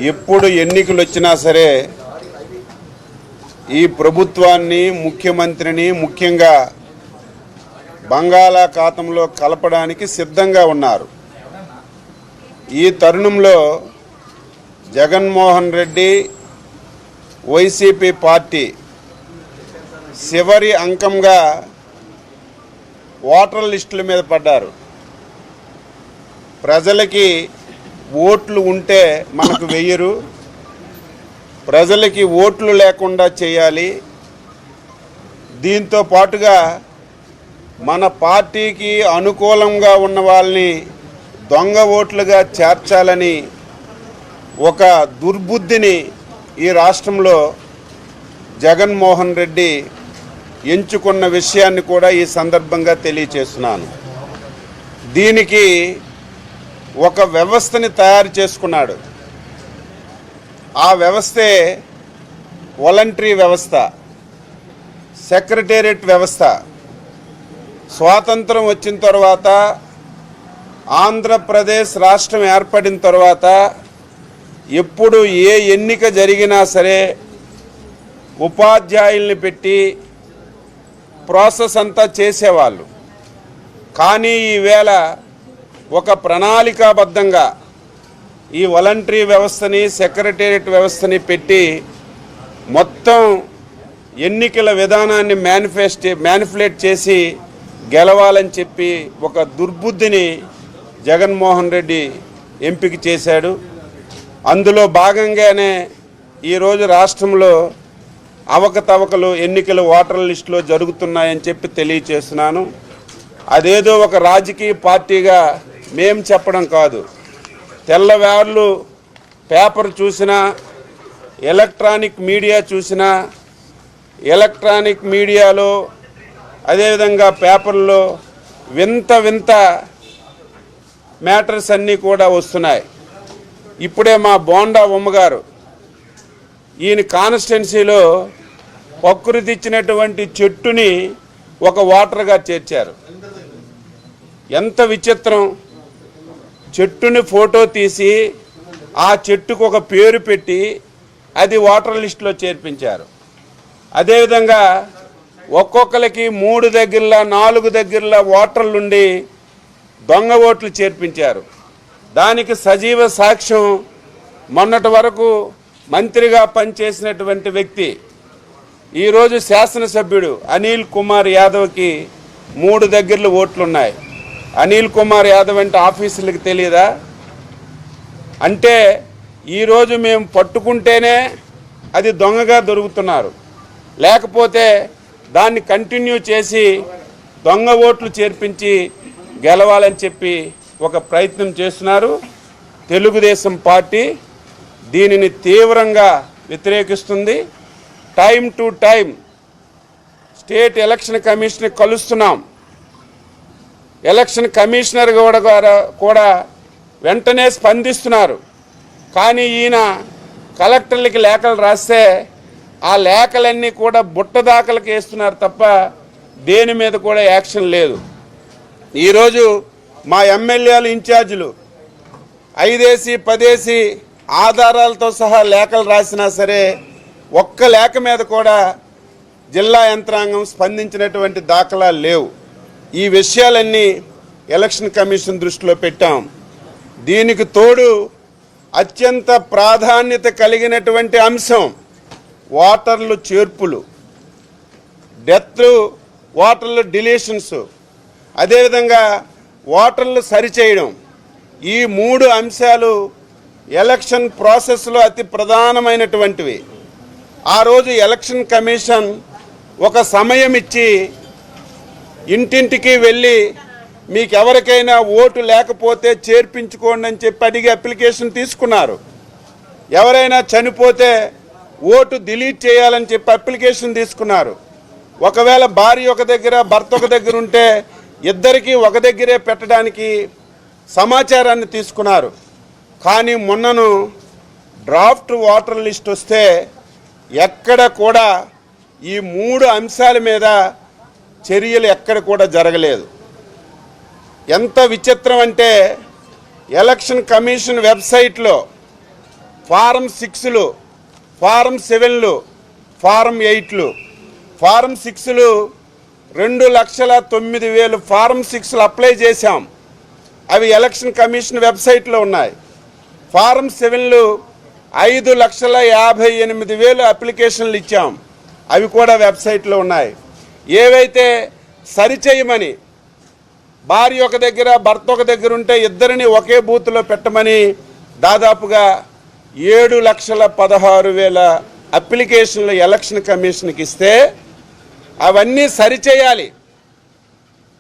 ఎప్పుడు ఎన్నికలు వచ్చినా సరే ఈ ప్రభుత్వాన్ని ముఖ్యమంత్రిని ముఖ్యంగా బంగాళాఖాతంలో కలపడానికి సిద్ధంగా ఉన్నారు. ఈ తరుణంలో జగన్మోహన్ రెడ్డి వైసీపీ పార్టీ చివరి అంకంగా ఓటర్ లిస్టుల మీద పడ్డారు. ప్రజలకి ఓట్లు ఉంటే మనకు వెయ్యరు, ప్రజలకి ఓట్లు లేకుండా చేయాలి. దీంతో పాటుగా మన పార్టీకి అనుకూలంగా ఉన్న వాళ్ళని దొంగ ఓట్లుగా చేర్చాలని ఒక దుర్బుద్ధిని ఈ రాష్ట్రంలో జగన్మోహన్ రెడ్డి ఎంచుకున్న విషయాన్ని కూడా ఈ సందర్భంగా తెలియచేస్తున్నాను. దీనికి ఒక వ్యవస్థని తయారు చేసుకున్నాడు. ఆ వ్యవస్థే వాలంటరీ వ్యవస్థ, సెక్రటేరియట్ వ్యవస్థ. స్వాతంత్రం వచ్చిన తర్వాత ఆంధ్రప్రదేశ్ రాష్ట్రం ఏర్పడిన తర్వాత ఎప్పుడు ఏ ఎన్నిక జరిగినా సరే ఉపాధ్యాయుల్ని పెట్టి ప్రాసెస్ అంతా చేసేవాళ్ళు. కానీ ఈవేళ ఒక ప్రణాళికాబద్ధంగా ఈ వాలంటరీ వ్యవస్థని, సెక్రటేరియట్ వ్యవస్థని పెట్టి మొత్తం ఎన్నికల విధానాన్ని మ్యానిపులేట్ చేసి గెలవాలని చెప్పి ఒక దుర్బుద్ధిని జగన్మోహన్ రెడ్డి ఎంపిక చేశాడు. అందులో భాగంగానే ఈరోజు రాష్ట్రంలో అవకతవకలు ఎన్నికల ఓటర్ లిస్టులో జరుగుతున్నాయని చెప్పి తెలియచేస్తున్నాను. అదేదో ఒక రాజకీయ పార్టీగా మేం చెప్పడం కాదు. తెల్లవార్లు పేపర్ చూసినా, ఎలక్ట్రానిక్ మీడియా చూసినా, ఎలక్ట్రానిక్ మీడియాలో అదేవిధంగా పేపర్లో వింత వింత మ్యాటర్స్ అన్నీ కూడా వస్తున్నాయి. ఇప్పుడే మా బోండా ఉమ్మగారు ఈయన కాన్స్టిట్యున్సీలో ప్రకృతి ఇచ్చినటువంటి చెట్టుని ఒక ఓటర్గా చేర్చారు. ఎంత విచిత్రం! చెట్టుని ఫోటో తీసి ఆ చెట్టుకు ఒక పేరు పెట్టి అది ఓటర్ లిస్టులో చేర్పించారు. అదేవిధంగా ఒక్కొక్కరికి 3 దగ్గరలా 4 దగ్గరలా ఓటర్లుండి దొంగ ఓట్లు చేర్పించారు. దానికి సజీవ సాక్ష్యం మొన్నటి వరకు మంత్రిగా పనిచేసినటువంటి వ్యక్తి, ఈరోజు శాసనసభ్యుడు అనిల్ కుమార్ యాదవ్కి 3 దగ్గరలు ఓట్లున్నాయి. అనిల్ కుమార్ యాదవ్ అంటే ఆఫీసులకు తెలియదా? అంటే ఈరోజు మేము పట్టుకుంటేనే అది దొంగగా దొరుకుతున్నారు, లేకపోతే దాన్ని కంటిన్యూ చేసి దొంగ ఓట్లు చేర్పించి గెలవాలని చెప్పి ఒక ప్రయత్నం చేస్తున్నారు. తెలుగుదేశం పార్టీ దీనిని తీవ్రంగా వ్యతిరేకిస్తుంది. Time to time state election commission కలుస్తున్నాం. ఎలక్షన్ కమిషనర్ కూడా వెంటనే స్పందిస్తున్నారు. కానీ ఈయన కలెక్టర్లకి లేఖలు రాస్తే ఆ లేఖలన్నీ కూడా బుట్టదాఖలకు వేస్తున్నారు తప్ప దేని మీద కూడా యాక్షన్ లేదు. ఈరోజు మా ఎమ్మెల్యేలు, ఇన్ఛార్జీలు 5 10 ఆధారాలతో సహా లేఖలు రాసినా సరే ఒక్క లేఖ మీద కూడా జిల్లా యంత్రాంగం స్పందించినటువంటి దాఖలాలు లేవు. ఈ విషయాలన్నీ ఎలక్షన్ కమిషన్ దృష్టిలో పెట్టాం. దీనికి తోడు అత్యంత ప్రాధాన్యత కలిగినటువంటి అంశం ఓటర్లు చేర్పులు, డెత్, ఓటర్లు డిలీషన్స్, అదేవిధంగా ఓటర్లు సరిచేయడం. ఈ 3 అంశాలు ఎలక్షన్ ప్రాసెస్లో అతి ప్రధానమైనటువంటివి. ఆ రోజు ఎలక్షన్ కమిషన్ ఒక సమయం ఇచ్చి ఇంటింటికి వెళ్ళి మీకు ఎవరికైనా ఓటు లేకపోతే చేర్పించుకోండి అని చెప్పి అడిగి అప్లికేషన్ తీసుకున్నారు. ఎవరైనా చనిపోతే ఓటు డిలీట్ చేయాలని చెప్పి అప్లికేషన్ తీసుకున్నారు. ఒకవేళ భార్య ఒక దగ్గర, భర్త ఒక దగ్గర ఉంటే ఇద్దరికీ ఒక దగ్గరే పెట్టడానికి సమాచారాన్ని తీసుకున్నారు. కానీ మొన్నను డ్రాఫ్ట్ ఓటర్ లిస్ట్ వస్తే ఎక్కడ కూడా ఈ 3 అంశాల మీద చర్యలు ఎక్కడ కూడా జరగలేదు. ఎంత విచిత్రం అంటే ఎలక్షన్ కమిషన్ వెబ్సైట్లో ఫారం 6లు, ఫారం 7లు, ఫారం 8లు. ఫారం 6లు 2,09,000 ఫారం 6లు అప్లై చేశాం. అవి ఎలక్షన్ కమిషన్ వెబ్సైట్లో ఉన్నాయి. ఫారం 7లు 5,58,000 అప్లికేషన్లు ఇచ్చాం. అవి కూడా వెబ్సైట్లో ఉన్నాయి. ఏవైతే సరిచేయమని భార్య ఒక దగ్గర భర్త ఒక దగ్గర ఉంటే ఇద్దరిని ఒకే బూత్లో పెట్టమని దాదాపుగా 7,16,000 అప్లికేషన్లు ఎలక్షన్ కమిషన్కి ఇస్తే అవన్నీ సరిచేయాలి.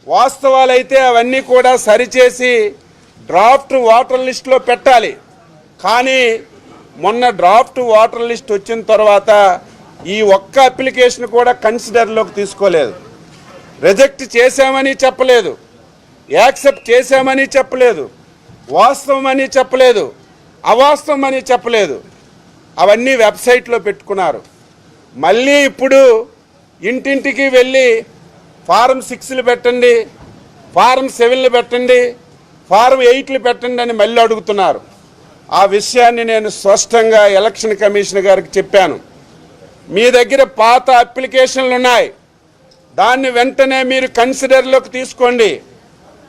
వాస్తవాలైతే అవన్నీ కూడా సరిచేసి డ్రాఫ్ట్ ఓటర్ లిస్టులో పెట్టాలి. కానీ మొన్న డ్రాఫ్ట్ ఓటర్ లిస్ట్ వచ్చిన తర్వాత ఈ ఒక్క అప్లికేషన్ కూడా కన్సిడర్లోకి తీసుకోలేదు. రిజెక్ట్ చేశామని చెప్పలేదు, యాక్సెప్ట్ చేశామని చెప్పలేదు, వాస్తవం అని చెప్పలేదు, అవాస్తవం అని చెప్పలేదు. అవన్నీ వెబ్సైట్లో పెట్టుకున్నారు. మళ్ళీ ఇప్పుడు ఇంటింటికి వెళ్ళి ఫారం 6లు పెట్టండి, ఫారం 7లు పెట్టండి, ఫారం 8లు పెట్టండి అని మళ్ళీ అడుగుతున్నారు. ఆ విషయాన్ని నేను స్పష్టంగా ఎలక్షన్ కమిషన్ గారికి చెప్పాను. మీ దగ్గర పాత అప్లికేషన్లు ఉన్నాయి, దాన్ని వెంటనే మీరు కన్సిడర్లోకి తీసుకోండి,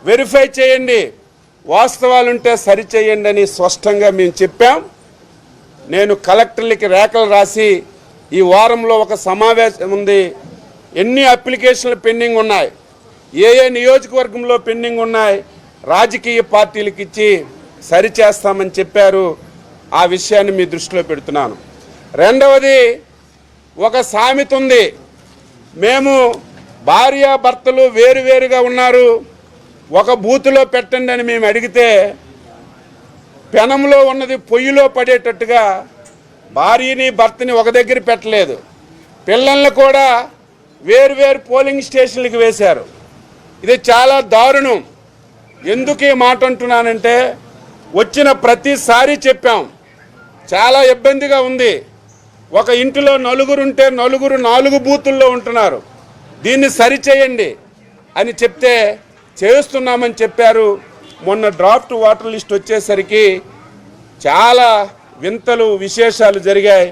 వెరిఫై చేయండి, వాస్తవాలుంటే సరిచేయండి అని స్పష్టంగా మేము చెప్పాం. నేను కలెక్టర్లకి రేఖలు రాసి ఈ వారంలో ఒక సమావేశం ఉంది. ఎన్ని అప్లికేషన్లు పెండింగ్ ఉన్నాయి, ఏ నియోజకవర్గంలో పెండింగ్ ఉన్నాయి, రాజకీయ పార్టీలకు ఇచ్చి సరిచేస్తామని చెప్పారు. ఆ విషయాన్ని మీ దృష్టిలో పెడుతున్నాను. రెండవది, ఒక సామెత ఉంది, మేము భార్యాభర్తలు వేరువేరుగా ఉన్నారు, ఒక బూతులో పెట్టండి అని మేము అడిగితే పెనంలో ఉన్నది పొయ్యిలో పడేటట్టుగా భార్యని భర్తని ఒక దగ్గర పెట్టలేదు, పిల్లల్ని కూడా వేరువేరు పోలింగ్ స్టేషన్లకు వేశారు. ఇది చాలా దారుణం. ఎందుకు ఈ మాట అంటున్నానంటే వచ్చిన ప్రతిసారి చెప్పాం, చాలా ఇబ్బందిగా ఉంది. ఒక ఇంటిలో నలుగురు ఉంటే నలుగురు 4 బూతుల్లో ఉంటున్నారు, దీన్ని సరిచేయండి అని చెప్తే చేస్తున్నామని చెప్పారు. మొన్న డ్రాఫ్ట్ ఓటర్ లిస్ట్ వచ్చేసరికి చాలా వింతలు విశేషాలు జరిగాయి.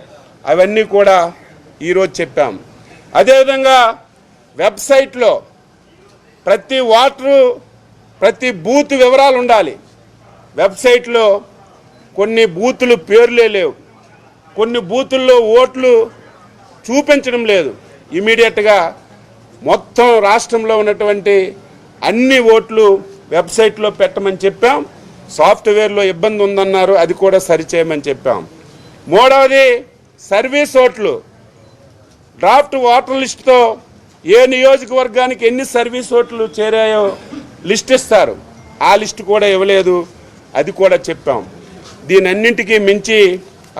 అవన్నీ కూడా ఈరోజు చెప్పాం. అదేవిధంగా వెబ్సైట్లో ప్రతి ఓటరు ప్రతి బూత్ వివరాలు ఉండాలి. వెబ్సైట్లో కొన్ని బూతులు పేర్లే లేవు, కొన్ని బూతుల్లో ఓట్లు చూపించడం లేదు. ఇమీడియట్గా మొత్తం రాష్ట్రంలో ఉన్నటువంటి అన్ని ఓట్లు వెబ్సైట్లో పెట్టమని చెప్పాం. సాఫ్ట్వేర్లో ఇబ్బంది ఉందన్నారు, అది కూడా సరిచేయమని చెప్పాం. మూడవది, సర్వీస్ ఓట్లు డ్రాఫ్ట్ ఓటర్ లిస్టుతో ఏ నియోజకవర్గానికి ఎన్ని సర్వీస్ ఓట్లు చేరాయో లిస్ట్ ఇస్తారు, ఆ లిస్టు కూడా ఇవ్వలేదు, అది కూడా చెప్పాం. దీనన్నింటికీ మించి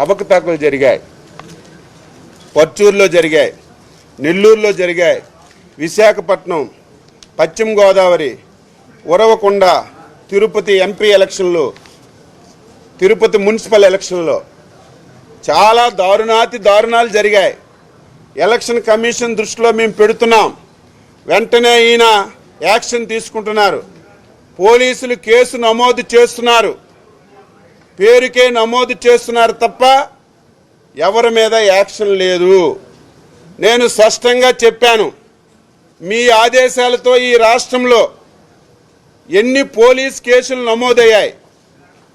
అవకతవకలు జరిగాయి. పర్చూరులో జరిగాయి, నెల్లూరులో జరిగాయి, విశాఖపట్నం, పశ్చిమ గోదావరి, ఉరవకొండ, తిరుపతి ఎంపీ ఎలక్షన్లు, తిరుపతి మున్సిపల్ ఎలక్షన్లో చాలా దారుణాతి దారుణాలు జరిగాయి. ఎలక్షన్ కమిషన్ దృష్టిలో మేము పెడుతున్నాం. వెంటనే ఈయన యాక్షన్ తీసుకుంటున్నారు. పోలీసులు కేసు నమోదు చేస్తున్నారు, పేరుకే నమోదు చేస్తున్నారు తప్ప ఎవరి మీద యాక్షన్ లేదు. నేను స్పష్టంగా చెప్పాను, మీ ఆదేశాలతో ఈ రాష్ట్రంలో ఎన్ని పోలీస్ కేసులు నమోదయ్యాయి,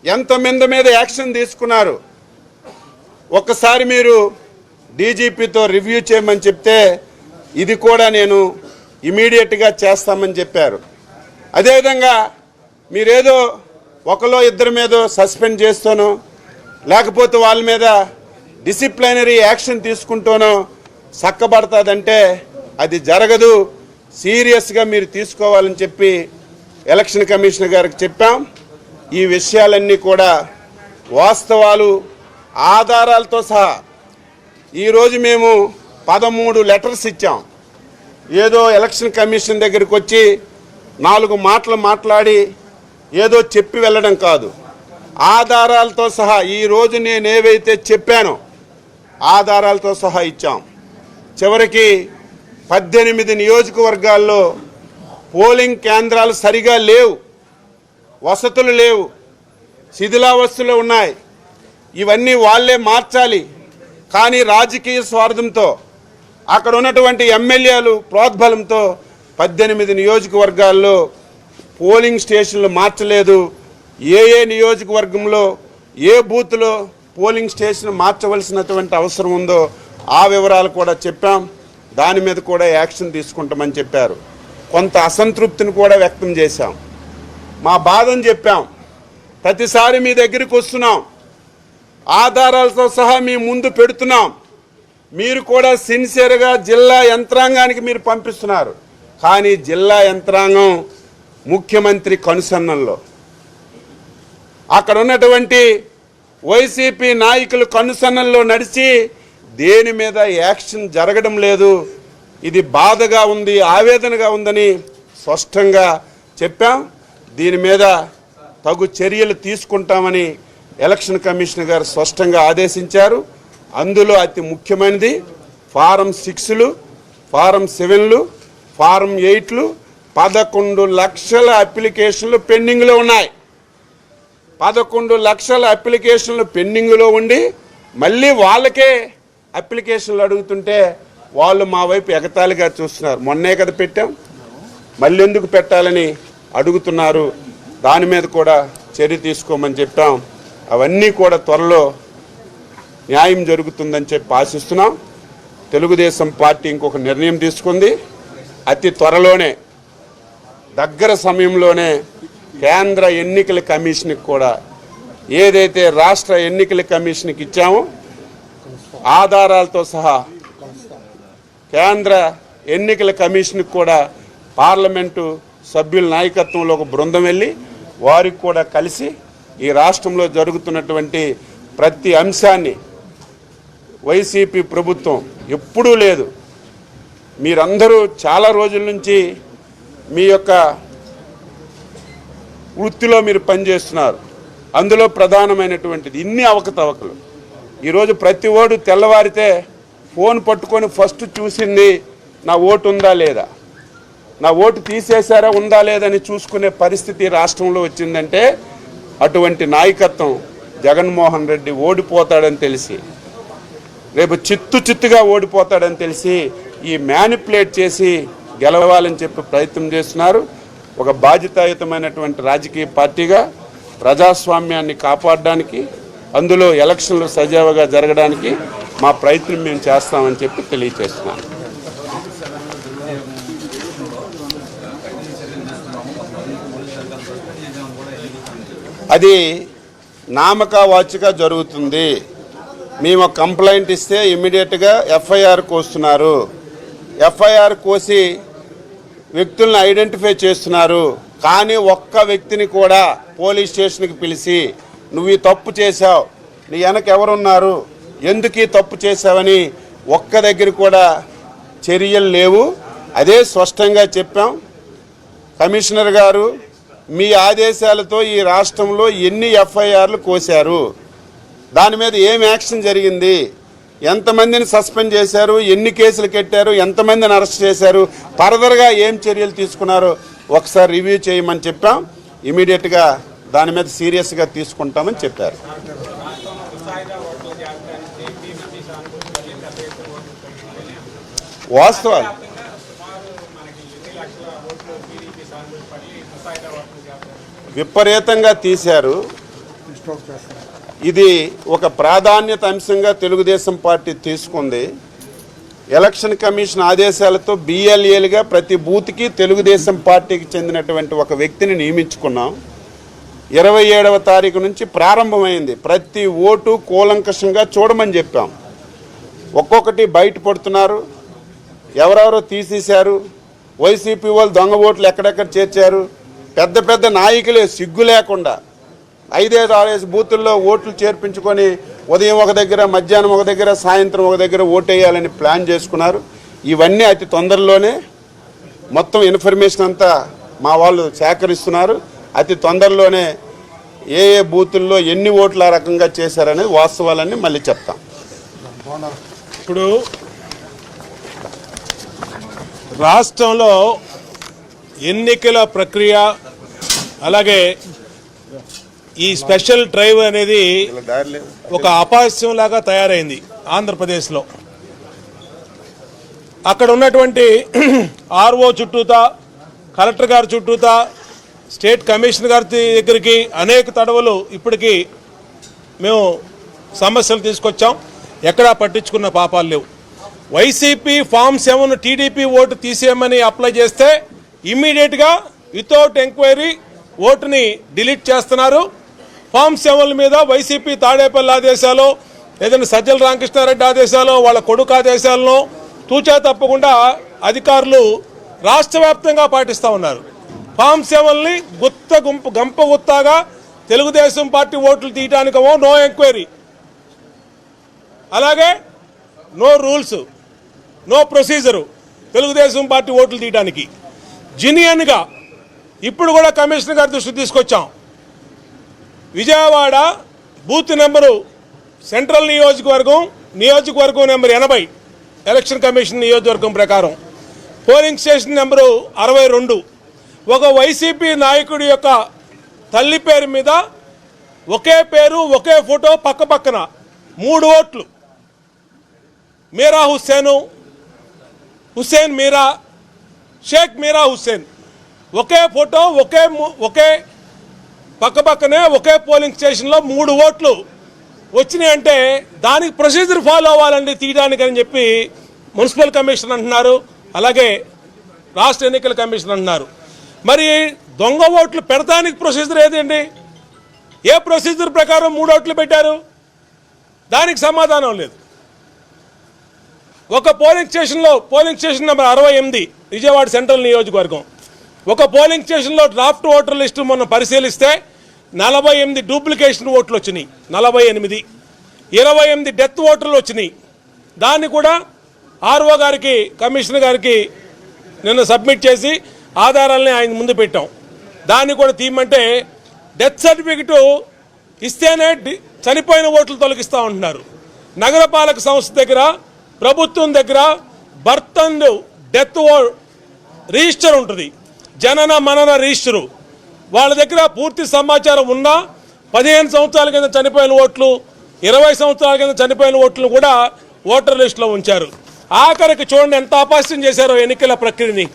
ఎంతమంది మీద యాక్షన్ తీసుకున్నారు, ఒక్కసారి మీరు డీజీపీతో రివ్యూ చేయమని చెప్తే ఇది కూడా నేను ఇమీడియట్గా చేస్తామని చెప్పారు. అదేవిధంగా మీరేదో ఒకలో ఇద్దరి మీద సస్పెండ్ చేస్తానో లేకపోతే వాళ్ళ మీద డిసిప్లినరీ యాక్షన్ తీసుకుంటానో చక్కబడతాదంటే అది జరగదు, సీరియస్గా మీరు తీసుకోవాలని చెప్పి ఎలక్షన్ కమిషనర్ గారికి చెప్పాం. ఈ విషయాలన్నీ కూడా వాస్తవాలు ఆధారాలతో సహా ఈరోజు మేము 13 లెటర్స్ ఇచ్చాం. ఏదో ఎలక్షన్ కమిషన్ దగ్గరికి వచ్చి 4 మాటలు మాట్లాడి ఏదో చెప్పి వెళ్ళడం కాదు, ఆధారాలతో సహా ఈరోజు నేను ఏవైతే చెప్పానో ఆధారాలతో సహా ఇచ్చాం. చివరికి 18 నియోజకవర్గాల్లో పోలింగ్ కేంద్రాలు సరిగా లేవు, వసతులు లేవు, శిథిలావస్థలు ఉన్నాయి. ఇవన్నీ వాళ్ళే మార్చాలి. కానీ రాజకీయ స్వార్థంతో అక్కడ ఉన్నటువంటి ఎమ్మెల్యేలు ప్రోద్బలంతో 18 నియోజకవర్గాల్లో పోలింగ్ స్టేషన్లు మార్చలేదు. ఏ నియోజకవర్గంలో ఏ బూత్లో పోలింగ్ స్టేషన్ మార్చవలసినటువంటి అవసరం ఉందో ఆ వివరాలు కూడా చెప్పాం. దాని మీద కూడా యాక్షన్ తీసుకుంటామని చెప్పారు. కొంత అసంతృప్తిని కూడా వ్యక్తం చేశాం. మా బాధను చెప్పాం. ప్రతిసారి మీ దగ్గరికి వస్తున్నాం, ఆధారాలతో సహా మీ ముందు పెడుతున్నాం. మీరు కూడా సిన్సియర్గా జిల్లా యంత్రాంగానికి మీరు పంపిస్తున్నారు. కానీ జిల్లా యంత్రాంగం ముఖ్యమంత్రి కనుసన్నల్లో, అక్కడ ఉన్నటువంటి వైసీపీ నాయకులు కనుసన్నల్లో నడిచి దేని మీద యాక్షన్ జరగడం లేదు. ఇది బాధగా ఉంది, ఆవేదనగా ఉందని స్పష్టంగా చెప్పాం. దీని మీద తగు చర్యలు తీసుకుంటామని ఎలక్షన్ కమిషన్ గారు స్పష్టంగా ఆదేశించారు. అందులో అతి ముఖ్యమైనది ఫారం 6లు, ఫారం 7లు, ఫారం 8లు 11 లక్షల అప్లికేషన్లు పెండింగ్లో ఉన్నాయి. 11 లక్షల అప్లికేషన్లు పెండింగ్లో ఉండి మళ్ళీ వాళ్ళకే అప్లికేషన్లు అడుగుతుంటే వాళ్ళు మా వైపు ఎగతాళిగా చూస్తున్నారు. మొన్నే కదా పెట్టాం, మళ్ళీ ఎందుకు పెట్టాలని అడుగుతున్నారు. దాని మీద కూడా చర్య తీసుకోమని చెప్పాం. అవన్నీ కూడా త్వరలో న్యాయం జరుగుతుందని చెప్పి ఆశిస్తున్నాం. తెలుగుదేశం పార్టీ ఇంకొక నిర్ణయం తీసుకుంది. అతి త్వరలోనే దగ్గర సమయంలోనే కేంద్ర ఎన్నికల కమిషన్కి కూడా ఏదైతే రాష్ట్ర ఎన్నికల కమిషన్కి ఇచ్చామో ఆధారాలతో సహా కేంద్ర ఎన్నికల కమిషన్కి కూడా పార్లమెంటు సభ్యుల నాయకత్వంలో ఒక బృందం వెళ్ళి వారికి కూడా కలిసి ఈ రాష్ట్రంలో జరుగుతున్నటువంటి ప్రతి అంశాన్ని వైసీపీ ప్రభుత్వం ఎప్పుడూ లేదు. మీరందరూ చాలా రోజుల నుంచి మీ యొక్క వృత్తిలో మీరు పనిచేస్తున్నారు. అందులో ప్రధానమైనటువంటిది ఇన్ని అవకతవకలు. ఈరోజు ప్రతి ఓటు తెల్లవారితే ఫోన్ పట్టుకొని ఫస్ట్ చూసింది నా ఓటు ఉందా లేదా, నా ఓటు తీసేశారా ఉందా లేదని చూసుకునే పరిస్థితి రాష్ట్రంలో వచ్చిందంటే అటువంటి నాయకత్వం జగన్మోహన్ రెడ్డి ఓడిపోతాడని తెలిసి, రేపు చిత్తుగా ఓడిపోతాడని తెలిసి ఈ మ్యానిపులేట్ చేసి గెలవాలని చెప్పి ప్రయత్నం చేస్తున్నారు. ఒక బాధ్యతాయుతమైనటువంటి రాజకీయ పార్టీగా ప్రజాస్వామ్యాన్ని కాపాడడానికి, అందులో ఎలక్షన్లు సజావుగా జరగడానికి మా ప్రయత్నం మేము చేస్తామని చెప్పి తెలియజేస్తున్నాను. అది నామకావాచిగా జరుగుతుంది. మేము కంప్లైంట్ ఇస్తే ఇమ్మీడియట్గా ఎఫ్ఐఆర్ కోస్తున్నారు. ఎఫ్ఐఆర్ కోసి వ్యక్తులను ఐడెంటిఫై చేస్తున్నారు. కానీ ఒక్క వ్యక్తిని కూడా పోలీస్ స్టేషన్కి పిలిచి నువ్వు ఈ తప్పు చేశావు, నీ వెనక ఎవరున్నారు, ఎందుకు ఈ తప్పు చేశావని ఒక్క దగ్గర కూడా చర్యలు లేవు. అదే స్పష్టంగా చెప్పాం. కమిషనర్ గారు మీ ఆదేశాలతో ఈ రాష్ట్రంలో ఎన్ని ఎఫ్ఐఆర్లు కోశారు, దాని మీద ఏం యాక్షన్ జరిగింది, ఎంతమందిని సస్పెండ్ చేశారు, ఎన్ని కేసులు కట్టారు, ఎంతమందిని అరెస్ట్ చేశారు, ఫర్దర్గా ఏం చర్యలు తీసుకున్నారో ఒకసారి రివ్యూ చేయమని చెప్పాం. ఇమీడియట్గా దాని మీద సీరియస్గా తీసుకుంటామని చెప్పారు. వాస్తవాలు విపరీతంగా తీశారు. ఇది ఒక ప్రాధాన్యత అంశంగా తెలుగుదేశం పార్టీ తీసుకుంది. ఎలక్షన్ కమిషన్ ఆదేశాలతో బిఎల్ఏలుగా ప్రతి బూత్కి తెలుగుదేశం పార్టీకి చెందినటువంటి ఒక వ్యక్తిని నియమించుకున్నాం. 27వ తారీఖు నుంచి ప్రారంభమైంది. ప్రతి ఓటు కూలంకషంగా చూడమని చెప్పాం. ఒక్కొక్కటి బయటపడుతున్నారు, ఎవరెవరో తీసేశారు, వైసీపీ వాళ్ళు దొంగ ఓట్లు ఎక్కడెక్కడ చేర్చారు, పెద్ద పెద్ద నాయకులే సిగ్గు లేకుండా 5-6 బూతుల్లో ఓట్లు చేర్పించుకొని ఉదయం ఒక దగ్గర, మధ్యాహ్నం ఒక దగ్గర, సాయంత్రం ఒక దగ్గర ఓటేయాలని ప్లాన్ చేసుకున్నారు. ఇవన్నీ అతి తొందరలోనే మొత్తం ఇన్ఫర్మేషన్ అంతా మా వాళ్ళు సేకరిస్తున్నారు. అతి తొందరలోనే ఏ బూతుల్లో ఎన్ని ఓట్లు ఆ రకంగా చేశారనేది వాస్తవాలన్నీ మళ్ళీ చెప్తాం. ఇప్పుడు రాష్ట్రంలో ఎన్నికల ప్రక్రియ అలాగే ఈ స్పెషల్ డ్రైవ్ అనేది ఒక అపహాస్యం లాగా తయారైంది ఆంధ్రప్రదేశ్లో. అక్కడ ఉన్నటువంటి ఆర్ఓ చుట్టూతా, కలెక్టర్ గారి చుట్టూతా, స్టేట్ కమిషనర్ గారి దగ్గరికి అనేక తడవలు ఇప్పటికీ మేము సమస్యలు తీసుకొచ్చాం. ఎక్కడా పట్టించుకున్న పాపాలు లేవు. వైసీపీ ఫామ్ 7 టీడీపీ ఓటు తీసేయమని అప్లై చేస్తే ఇమ్మీడియట్గా వితౌట్ ఎంక్వైరీ ఓటుని డిలీట్ చేస్తున్నారు. ఫామ్ 7 మీద వైసీపీ తాడేపల్లి ఆదేశాలు, ఏదైనా సజ్జల రామకృష్ణారెడ్డి ఆదేశాలు, వాళ్ళ కొడుకు ఆదేశాలను తూచా తప్పకుండా అధికారులు రాష్ట్ర వ్యాప్తంగా పాటిస్తూ ఉన్నారు. ఫామ్ 7ని గంప గుత్తాగా తెలుగుదేశం పార్టీ ఓట్లు తీయడానికేమో నో ఎంక్వైరీ, అలాగే no rules, no procedure Telugu Desam party ఓట్లు తీయడానికి. జినియన్గా ఇప్పుడు కూడా కమిషనర్ గారి దృష్టికి తీసుకొచ్చాం. విజయవాడ బూత్ నెంబరు సెంట్రల్ నియోజకవర్గం నెంబర్ 80 ఎలక్షన్ కమిషన్ నియోజకవర్గం ప్రకారం, పోలింగ్ స్టేషన్ నెంబరు 62, ఒక వైసీపీ నాయకుడి యొక్క తల్లి పేరు మీద ఒకే పేరు ఒకే ఫోటో పక్క పక్కన 3 ఓట్లు, మీరా హుస్సేన్ మీరా, షేక్ మీరా హుస్సేన్, ఒకే ఫోటో ఒకే పక్క పక్కనే ఒకే పోలింగ్ స్టేషన్లో 3 ఓట్లు వచ్చినాయి అంటే దానికి ప్రొసీజర్ ఫాలో అవ్వాలండి తీయడానికి అని చెప్పి మున్సిపల్ కమిషన్ అంటున్నారు, అలాగే రాష్ట్ర ఎన్నికల కమిషన్ అంటున్నారు. మరి దొంగ ఓట్లు పెడతానికి ప్రొసీజర్ ఏదండి? ఏ ప్రొసీజర్ ప్రకారం 3 ఓట్లు పెట్టారు? దానికి సమాధానం లేదు. ఒక polling station number 68 Vijayawada central నియోజకవర్గం, ఒక పోలింగ్ స్టేషన్లో డ్రాఫ్ట్ ఓటర్ లిస్టు మొన్న పరిశీలిస్తే 48 డూప్లికేషన్ ఓట్లు వచ్చినాయి, 48, 28 డెత్ ఓటర్లు వచ్చినాయి. దాన్ని కూడా ఆర్ఓ గారికి కమిషనర్ గారికి నిన్న సబ్మిట్ చేసి ఆధారాలని ఆయన ముందు పెట్టాం. దాన్ని కూడా తీయమంటే డెత్ సర్టిఫికెట్ ఇస్తేనే చనిపోయిన ఓట్లు తొలగిస్తూ ఉంటున్నారు. నగరపాలక సంస్థ దగ్గర, ప్రభుత్వం దగ్గర బర్త్ అండ్ డెత్ రిజిస్టర్ ఉంటుంది, జనన మనన రిజిస్టరు. వాళ్ళ దగ్గర పూర్తి సమాచారం ఉన్నా 15 సంవత్సరాల కింద చనిపోయిన ఓట్లు, 20 సంవత్సరాల కింద చనిపోయిన ఓట్లు కూడా ఓటర్ లిస్టులో ఉంచారు. ఆఖరికి చూడండి ఎంత అపహాస్యం చేశారో ఎన్నికల ప్రక్రియని.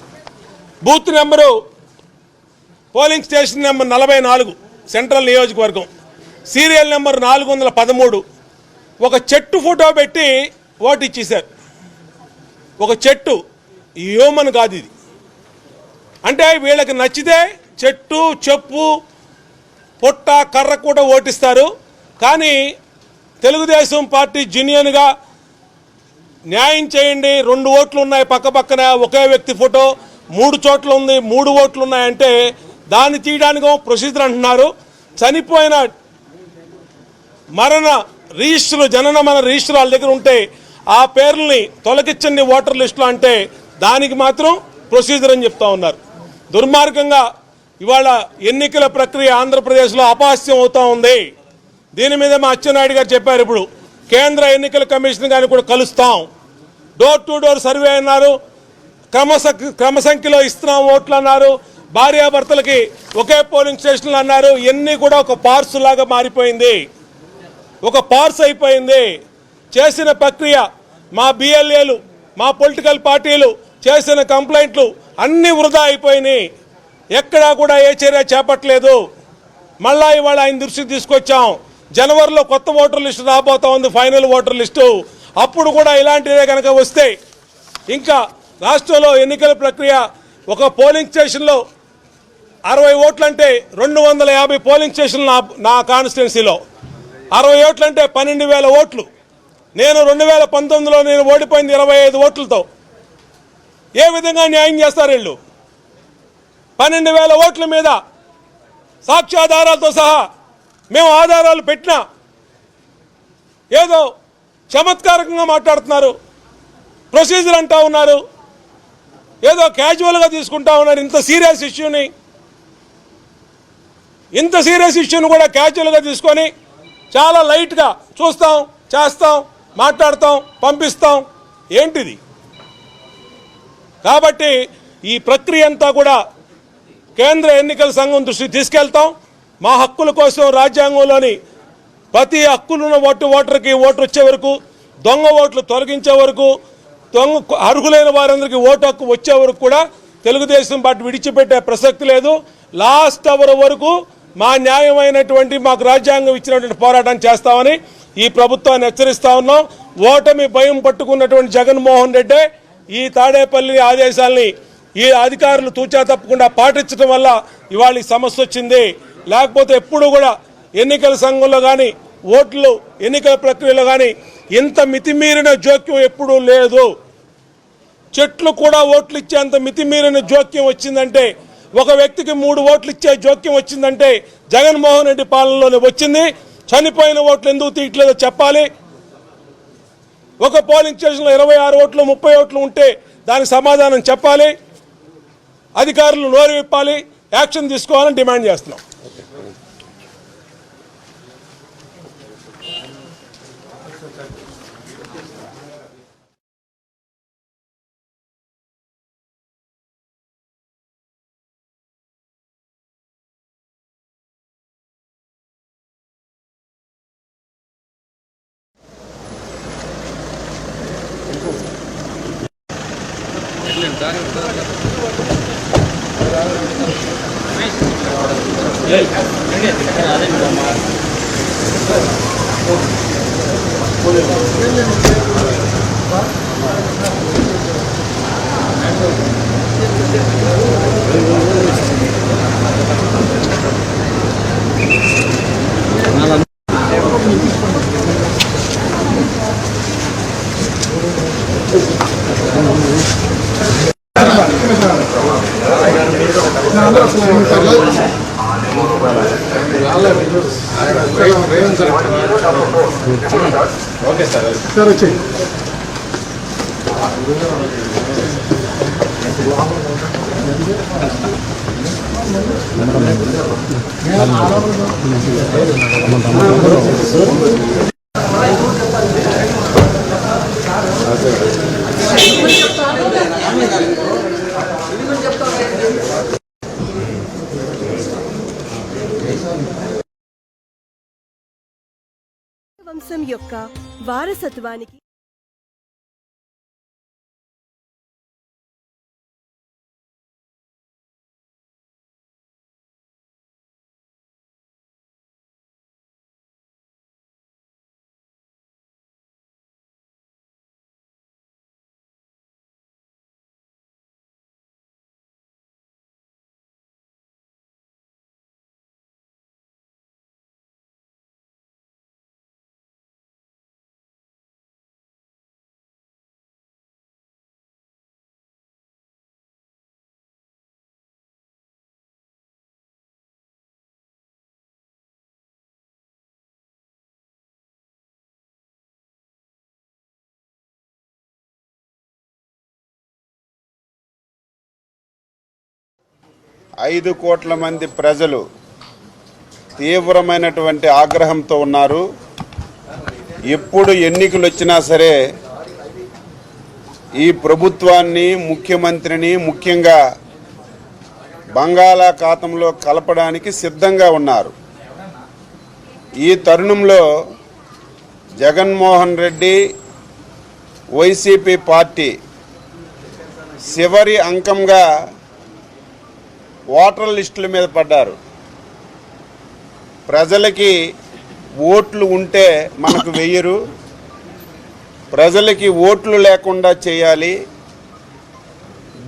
Booth number polling station number 44 central నియోజకవర్గం, సీరియల్ నెంబర్ 413, ఒక చెట్టు ఫోటో పెట్టి ఓటు ఇచ్చేశారు. ఒక చెట్టు, హ్యూమన్ కాదు ఇది. అంటే వీళ్ళకి నచ్చితే చెట్టు, చెప్పు, పొట్ట, కర్ర కూడా ఓటిస్తారు. కానీ తెలుగుదేశం పార్టీ జెన్యూన్గా న్యాయం చేయండి, 2 ఓట్లు ఉన్నాయి పక్క పక్కన, ఒకే వ్యక్తి ఫోటో 3 చోట్ల ఉంది, 3 ఓట్లు ఉన్నాయంటే దాన్ని తీయడానికి ప్రొసీజర్ అంటున్నారు. చనిపోయిన మరణ రిజిస్టర్, జనన మన రిజిస్టర్ వాళ్ళ దగ్గర ఉంటే ఆ పేర్లని తొలగించండి ఓటర్ లిస్టులో అంటే దానికి మాత్రం ప్రొసీజర్ అని చెప్తా ఉన్నారు. దుర్మార్గంగా ఇవాళ ఎన్నికల ప్రక్రియ ఆంధ్రప్రదేశ్లో అపహాస్యం అవుతూ ఉంది. దీని మీద మా అచ్చెన్నాయుడు గారు చెప్పారు, ఇప్పుడు కేంద్ర ఎన్నికల కమిషన్ గారిని కూడా కలుస్తాం, డోర్ టు డోర్ సర్వే అన్నారు, క్రమ సంఖ్యలో ఇస్తున్నాం ఓట్లు అన్నారు, భార్యాభర్తలకి ఒకే పోలింగ్ స్టేషన్లు అన్నారు. ఇవన్నీ కూడా ఒక పార్స్ లాగా మారిపోయింది, ఒక పార్స్ అయిపోయింది. చేసిన ప్రక్రియ మా బిఎల్ఏలు, మా పొలిటికల్ పార్టీలు చేసిన కంప్లైంట్లు అన్నీ వృధా అయిపోయినాయి. ఎక్కడా కూడా ఏ చర్య చేపట్టలేదు. మళ్ళా ఇవాళ ఆయన దృష్టికి తీసుకొచ్చాం. జనవరిలో కొత్త ఓటర్ లిస్టు రాబోతా ఉంది, ఫైనల్ ఓటర్ లిస్టు. అప్పుడు కూడా ఇలాంటిదే కనుక వస్తే ఇంకా రాష్ట్రంలో ఎన్నికల ప్రక్రియ ఒక పోలింగ్ స్టేషన్లో 60 ఓట్లు అంటే 250 పోలింగ్ స్టేషన్లు నా కాన్స్టిట్యున్సీలో 60 ఓట్లు అంటే 12,000 ఓట్లు. నేను 2019లో నేను ఓడిపోయింది 25 ఓట్లతో. ఏ విధంగా న్యాయం చేస్తారు వీళ్ళు? 12,000 ఓట్ల మీద సాక్ష్యాధారాలతో సహా మేము ఆధారాలు పెట్టినా ఏదో చమత్కారకంగా మాట్లాడుతున్నారు, ప్రొసీజర్ అంటా ఉన్నారు, ఏదో క్యాజువల్గా తీసుకుంటా ఉన్నారు. ఇంత సీరియస్ ఇష్యూని కూడా క్యాజువల్గా తీసుకొని చాలా లైట్గా చూస్తాం, చేస్తాం, మాట్లాడతాం, పంపిస్తాం. ఏంటిది? కాబట్టి ఈ ప్రక్రియ అంతా కూడా కేంద్ర ఎన్నికల సంఘం దృష్టికి తీసుకెళ్తాం. మా హక్కుల కోసం రాజ్యాంగంలోని ప్రతి హక్కులున్న ఓటర్కి ఓటు వచ్చే వరకు, దొంగ ఓట్లు తొలగించే వరకు, అర్హులైన వారందరికీ ఓటు హక్కు వచ్చే వరకు కూడా తెలుగుదేశం పార్టీ విడిచిపెట్టే ప్రసక్తి లేదు. లాస్ట్ అవర్ వరకు మా న్యాయమైనటువంటి, మాకు రాజ్యాంగం ఇచ్చినటువంటి పోరాటం చేస్తామని ఈ ప్రభుత్వాన్ని హెచ్చరిస్తా ఉన్నాం. ఓటమి భయం పట్టుకున్నటువంటి జగన్మోహన్ రెడ్డి ఈ తాడేపల్లి ఆదేశాలని ఈ అధికారులు తూచా తప్పకుండా పాటించడం వల్ల ఇవాళ ఈ సమస్య వచ్చింది. లేకపోతే ఎప్పుడు కూడా ఎన్నికల సంఘంలో కానీ, ఓట్లు ఎన్నికల ప్రక్రియలో కానీ ఇంత మితిమీరిన జోక్యం ఎప్పుడూ లేదు. చెట్లు కూడా ఓట్లు ఇచ్చేంత మితిమీరిన జోక్యం వచ్చిందంటే, ఒక వ్యక్తికి 3 ఓట్లు ఇచ్చే జోక్యం వచ్చిందంటే జగన్మోహన్ రెడ్డి పాలనలోనే వచ్చింది. చనిపోయిన ఓట్లు ఎందుకు తీయట్లేదో చెప్పాలి. ఒక పోలింగ్ స్టేషన్లో 26 ఓట్లు 30 ఓట్లు ఉంటే దానికి సమాధానం చెప్పాలి. అధికారులు నోరు విప్పాలి, యాక్షన్ తీసుకోవాలని డిమాండ్ చేస్తున్నాం. ఓకే సార్ వచ్చి వంశం యొక్క వారసత్వానికి ఐదు కోట్ల మంది ప్రజలు తీవ్రమైనటువంటి ఆగ్రహంతో ఉన్నారు. ఎప్పుడు ఎన్నికలు వచ్చినా సరే ఈ ప్రభుత్వాన్ని, ముఖ్యమంత్రిని ముఖ్యంగా బంగాళాఖాతంలో కలపడానికి సిద్ధంగా ఉన్నారు. ఈ తరుణంలో జగన్మోహన్ రెడ్డి వైసీపీ పార్టీ చివరి అంకంగా ఓటర్ లిస్టుల మీద పడ్డారు. ప్రజలకి ఓట్లు ఉంటే మనకు వెయ్యరు, ప్రజలకి ఓట్లు లేకుండా చేయాలి.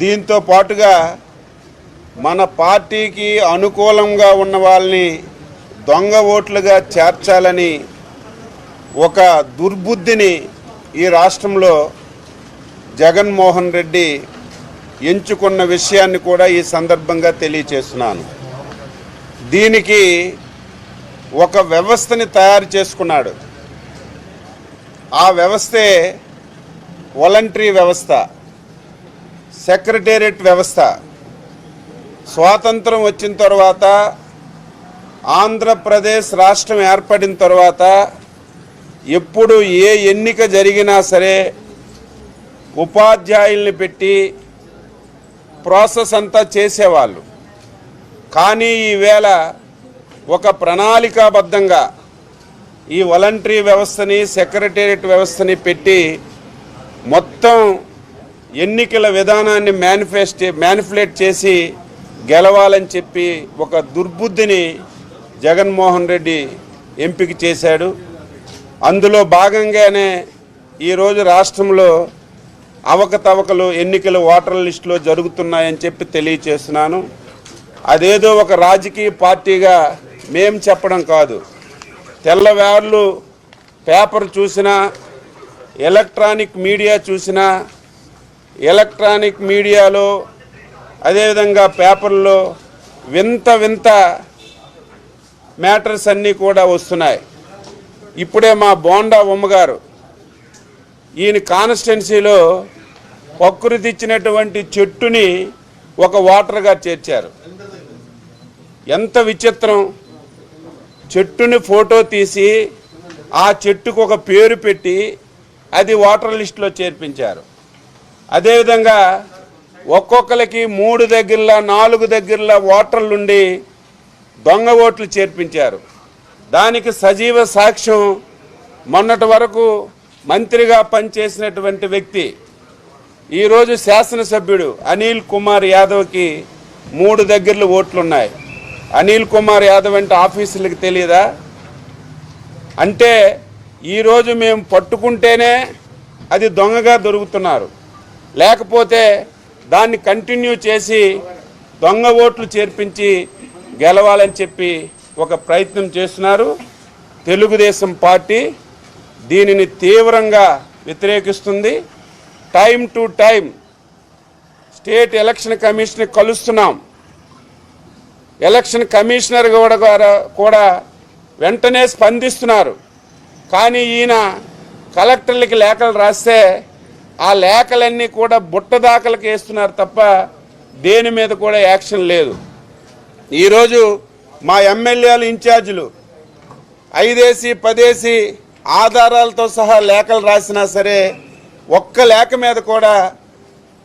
దీంతో పాటుగా మన పార్టీకి అనుకూలంగా ఉన్న వాళ్ళని దొంగ ఓట్లుగా చేర్చాలని ఒక దుర్బుద్ధిని ఈ రాష్ట్రంలో జగన్మోహన్ రెడ్డి ఎంచుకున్న విషయాన్ని కూడా ఈ సందర్భంగా తెలియచేస్తున్నాను. దీనికి ఒక వ్యవస్థని తయారు చేసుకున్నాడు. ఆ వ్యవస్థే వాలంటరీ వ్యవస్థ, సెక్రటేరియట్ వ్యవస్థ. స్వాతంత్రం వచ్చిన తర్వాత, ఆంధ్రప్రదేశ్ రాష్ట్రం ఏర్పడిన తర్వాత ఎప్పుడు ఏ ఎన్నిక జరిగినా సరే ఉపాధ్యాయుల్ని పెట్టి ప్రాసెస్ అంతా చేసేవాళ్ళు. కానీ ఈవేళ ఒక ప్రణాళికాబద్ధంగా ఈ వాలంటరీ వ్యవస్థని సెక్రటేరియట్ వ్యవస్థని పెట్టి మొత్తం ఎన్నికల విధానాన్ని మ్యానిపులేట్ చేసి గెలవాలని చెప్పి ఒక దుర్బుద్ధిని జగన్మోహన్ రెడ్డి ఎంపిక చేశాడు. అందులో భాగంగానే ఈరోజు రాష్ట్రంలో అవకతవకలు ఎన్నికల ఓటర్ లిస్టులో జరుగుతున్నాయని చెప్పి తెలియచేస్తున్నాను. అదేదో ఒక రాజకీయ పార్టీగా మేం చెప్పడం కాదు. తెల్లవార్లు పేపర్ చూసినా, ఎలక్ట్రానిక్ మీడియా చూసినా, ఎలక్ట్రానిక్ మీడియాలో అదేవిధంగా పేపర్లో వింత వింత మ్యాటర్స్ అన్నీ కూడా వస్తున్నాయి. ఇప్పుడే మా బోండా ఉమ్మగారు ఈయన కాన్స్టిట్యున్సీలో ప్రకృతి ఇచ్చినటువంటి చెట్టుని ఒక ఓటర్గా చేర్చారు. ఎంత విచిత్రం! చెట్టుని ఫోటో తీసి ఆ చెట్టుకు ఒక పేరు పెట్టి అది ఓటర్ లిస్టులో చేర్పించారు. అదేవిధంగా ఒక్కొక్కరికి 3 దగ్గరలా 4 దగ్గరలా ఓటర్లుండి దొంగ ఓట్లు చేర్పించారు. దానికి సజీవ సాక్ష్యం మొన్నటి వరకు మంత్రిగా పనిచేసినటువంటి వ్యక్తి ఈరోజు శాసనసభ్యుడు అనిల్ కుమార్ యాదవ్కి 3 దగ్గరలు ఓట్లున్నాయి. అనిల్ కుమార్ యాదవ్ అంటే ఆఫీసులకు తెలియదా? అంటే ఈరోజు మేము పట్టుకుంటేనే అది దొంగగా దొరుకుతున్నారు, లేకపోతే దాన్ని కంటిన్యూ చేసి దొంగ ఓట్లు చేర్పించి గెలవాలని చెప్పి ఒక ప్రయత్నం చేస్తున్నారు. తెలుగుదేశం పార్టీ దీనిని తీవ్రంగా వ్యతిరేకిస్తుంది. Time to time state election commission కలుస్తున్నాం. ఎలక్షన్ కమిషనర్ కూడా వెంటనే స్పందిస్తున్నారు. కానీ ఈయన కలెక్టర్లకి లేఖలు రాస్తే ఆ లేఖలన్నీ కూడా బుట్టదాఖలకు వేస్తున్నారు తప్ప దేని మీద కూడా యాక్షన్ లేదు. ఈరోజు మా ఎమ్మెల్యేలు ఇన్ఛార్జీలు 5 10 ఆధారాలతో సహా లేఖలు రాసినా సరే ఒక్క లేఖ మీద కూడా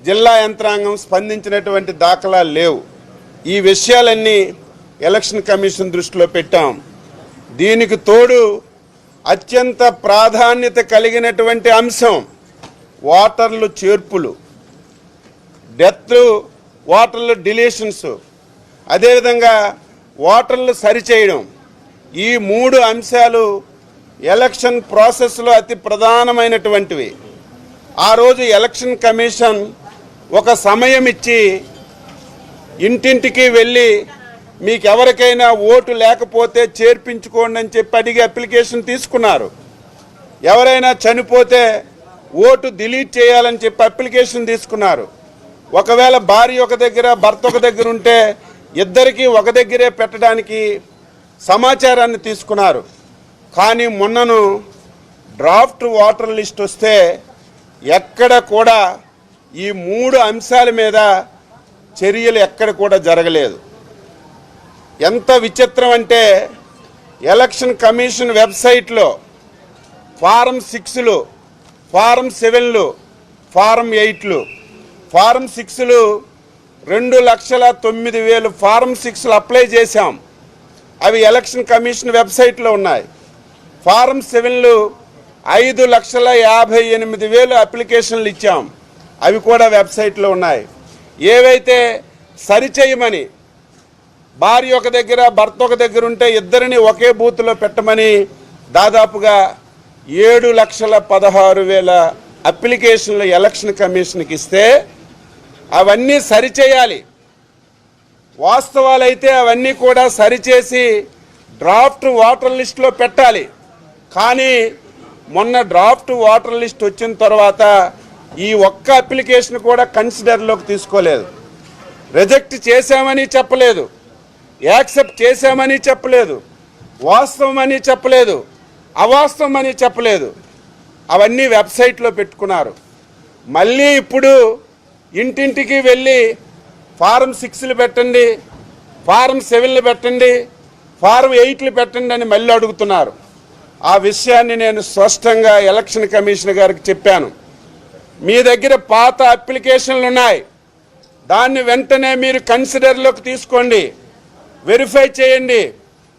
జిల్లా యంత్రాంగం స్పందించినటువంటి దాఖలాలు లేవు. ఈ విషయాలన్నీ ఎలక్షన్ కమిషన్ దృష్టిలో పెట్టాం. దీనికి తోడు అత్యంత ప్రాధాన్యత కలిగినటువంటి అంశం ఓటర్లు చేర్పులు, డెత్, ఓటర్లు డిలీషన్స్, అదేవిధంగా ఓటర్లు సరిచేయడం. ఈ 3 అంశాలు ఎలక్షన్ ప్రాసెస్లో అతి ప్రధానమైనటువంటివి. ఆ రోజు ఎలక్షన్ కమిషన్ ఒక సమయం ఇచ్చి ఇంటింటికి వెళ్ళి మీకు ఎవరికైనా ఓటు లేకపోతే చేర్పించుకోండి అని చెప్పి అడిగి అప్లికేషన్ తీసుకున్నారు. ఎవరైనా చనిపోతే ఓటు డిలీట్ చేయాలని చెప్పి అప్లికేషన్ తీసుకున్నారు. ఒకవేళ భార్య ఒక దగ్గర భర్త ఒక దగ్గర ఉంటే ఇద్దరికీ ఒక దగ్గరే పెట్టడానికి సమాచారాన్ని తీసుకున్నారు. కానీ మొన్నను డ్రాఫ్ట్ ఓటర్ లిస్ట్ వస్తే ఎక్కడ కూడా ఈ 3 అంశాల మీద చర్యలు ఎక్కడ కూడా జరగలేదు. ఎంత విచిత్రం అంటే ఎలక్షన్ కమిషన్ వెబ్సైట్లో ఫారం 6లు, ఫారం 7లు, ఫారం 8లు, ఫారం 6లు 2,09,000 ఫారం 6లు అప్లై చేశాం. అవి ఎలక్షన్ కమిషన్ వెబ్సైట్లో ఉన్నాయి. ఫారం 7లు 5,58,000 అప్లికేషన్లు ఇచ్చాం. అవి కూడా వెబ్సైట్లో ఉన్నాయి. ఏవైతే సరిచేయమని భార్య ఒక దగ్గర భర్త ఒక దగ్గర ఉంటే ఇద్దరిని ఒకే బూత్లో పెట్టమని దాదాపుగా 7,16,000 అప్లికేషన్లు ఎలక్షన్ కమిషన్కి ఇస్తే అవన్నీ సరిచేయాలి. వాస్తవాలైతే అవన్నీ కూడా సరిచేసి డ్రాఫ్ట్ ఓటర్ లిస్టులో పెట్టాలి. కానీ మొన్న డ్రాఫ్ట్ ఓటర్ లిస్ట్ వచ్చిన తర్వాత ఈ ఒక్క అప్లికేషన్ కూడా కన్సిడర్లోకి తీసుకోలేదు. రిజెక్ట్ చేశామని చెప్పలేదు, యాక్సెప్ట్ చేశామని చెప్పలేదు, వాస్తవం అని చెప్పలేదు, అవాస్తవం అని చెప్పలేదు. అవన్నీ వెబ్సైట్లో పెట్టుకున్నారు. మళ్ళీ ఇప్పుడు ఇంటింటికి వెళ్ళి ఫారం 6లు పెట్టండి, ఫారం 7లు పెట్టండి, ఫారం 8లు పెట్టండి అని మళ్ళీ అడుగుతున్నారు. ఆ విషయాన్ని నేను స్పష్టంగా ఎలక్షన్ కమిషనర్ గారికి చెప్పాను. మీ దగ్గర పాత అప్లికేషన్లు ఉన్నాయి, దాన్ని వెంటనే మీరు కన్సిడర్లోకి తీసుకోండి, వెరిఫై చేయండి.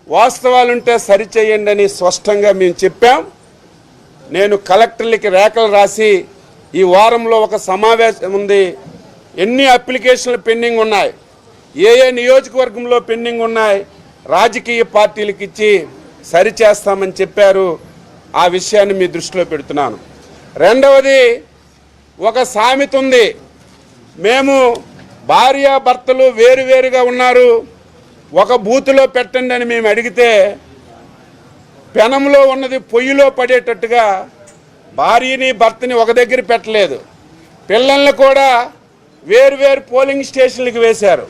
వాస్తవాలుంటే సరిచేయండి అని స్పష్టంగా మేము చెప్పాం. నేను కలెక్టర్లకి రేఖలు రాసి ఈ వారంలో ఒక సమావేశం ఉంది, ఎన్ని అప్లికేషన్లు పెండింగ్ ఉన్నాయి, ఏ నియోజకవర్గంలో పెండింగ్ ఉన్నాయి, రాజకీయ పార్టీలకు ఇచ్చి సరిచేస్తామని చెప్పారు. ఆ విషయాన్ని మీ దృష్టిలో పెడుతున్నాను. రెండవది, ఒక సామెత ఉంది, మేము భార్యాభర్తలు వేరువేరుగా ఉన్నారు, ఒక బూతులో పెట్టండి అని మేము అడిగితే పెనంలో ఉన్నది పొయ్యిలో పడేటట్టుగా భార్యని భర్తని ఒక దగ్గర పెట్టలేదు, పిల్లల్ని కూడా వేరువేరు పోలింగ్ స్టేషన్లకు వేశారు.